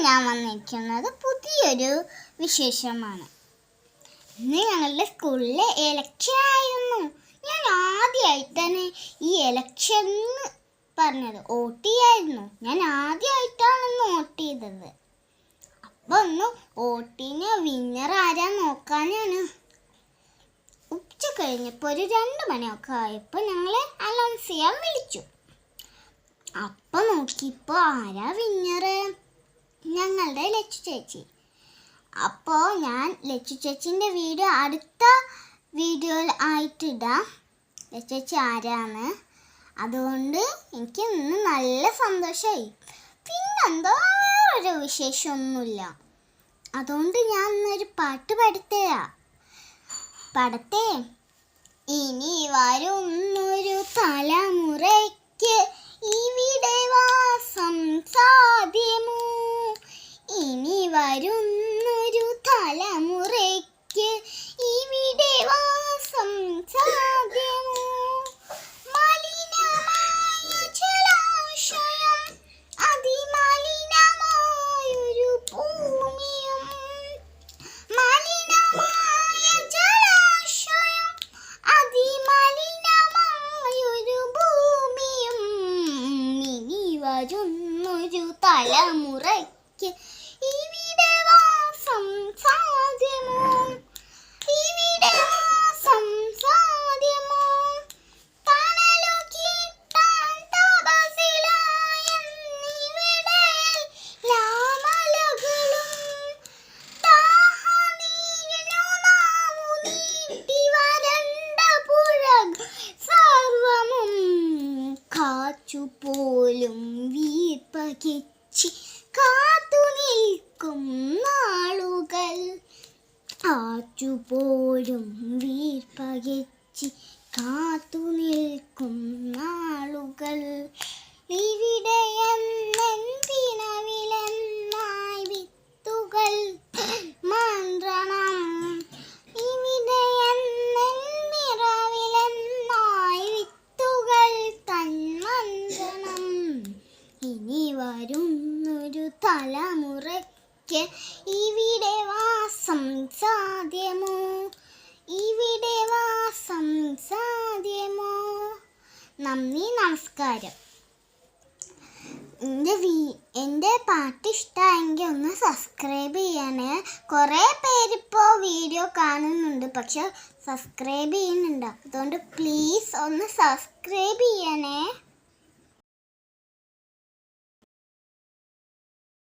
ഞാൻ വന്നിരിക്കുന്നത് പുതിയൊരു വിശേഷമാണ്. ഇന്ന് ഞങ്ങളുടെ സ്കൂളിലെ ഇലക്ഷൻ ആയിരുന്നു. ഞാൻ ആദ്യമായിട്ടാണ് ഈ ഇലക്ഷൻ പറഞ്ഞത്. വോട്ട് ചെയ്യായിരുന്നു. ഞാൻ ആദ്യമായിട്ടാണ് വോട്ട് ചെയ്തത്. അപ്പോൾ ഒന്ന് വോട്ടിന് വിന്നർ ആരാ നോക്കാനാണ്. ഉച്ച കഴിഞ്ഞപ്പോൾ ഒരു 2 മണിയൊക്കെ ആയപ്പോൾ ഞങ്ങളെ അനൗൺസ് ചെയ്യാൻ വിളിച്ചു. അപ്പോൾ നോക്കിയപ്പോൾ ആരാ വിന്നർ? ഞങ്ങളുടെ ലച്ചു ചേച്ചി. അപ്പോൾ ഞാൻ ലച്ചു ചേച്ചീൻ്റെ വീഡിയോ അടുത്ത വീഡിയോയിൽ ആയിട്ടിടാം, ലച്ചു ചേച്ചി ആരാണ്. അതുകൊണ്ട് എനിക്ക് ഇന്ന് നല്ല സന്തോഷമായി. പിന്നെന്തോ വേറൊരു വിശേഷമൊന്നുമില്ല. അതുകൊണ്ട് ഞാൻ ഇന്നൊരു പാട്ട് പാടത്തെ. ഇനി വരുന്നൊരു തലമുറയ്ക്ക് ഇവിടെ വാസം സാധ്യമോ? ഇനി വരുന്നൊരു തലമുറയ്ക്ക് ഇവിടെ വാസം സാധ്യമോ? മലിനമായ ജലാശയം, അതിമലിനമായൊരു ഭൂമിയും. മലിനമായ ജലാശയം, അതിമലിനമായൊരു ഭൂമിയും. ഇനി വരുന്നൊരു തലമുറയ്ക്ക് ഇവിടെ വാസം സാധ്യമോ? ഇവിടെ വാസം സാധ്യമോ? തണലു കിട്ടാൻ തപസ്സിലായെന്നിവിടെ ലാമലകളും ദാഹനീരിനു നാവു നീട്ടി വരണ്ട പുഴകൾ സർവമും കാറ്റുപോലും വീർപ്പകിച്ച് കാത്തു നിൽക്കും നാളുകൾ. കാറ്റുപോലും വീർപ്പകിച്ച് കാത്തു നിൽക്കും നാളുകൾ. ഇവിടെ എന്തിനവിലെന്നായി വിത്തുകൾ മന്ത്രണം. ഇവിടെ എന്തിരവിലെന്നായി വിത്തുകൾ തന്മന്ത്രണം. ഇനി വരുന്നൊരു തലമുറയ്ക്ക് ഇവിടെ വാസം സാധ്യമോ? ഇവിടെ വാസം സാധ്യമോ? നന്ദി, നമസ്കാരം. എൻ്റെ പാട്ട് ഇഷ്ടമായെങ്കിൽ ഒന്ന് സബ്സ്ക്രൈബ് ചെയ്യണേ. കുറേ പേരിപ്പോൾ വീഡിയോ കാണുന്നുണ്ട്, പക്ഷെ സബ്സ്ക്രൈബ് ചെയ്യുന്നുണ്ട്. അതുകൊണ്ട് പ്ലീസ് ഒന്ന് സബ്സ്ക്രൈബ് ചെയ്യണേ.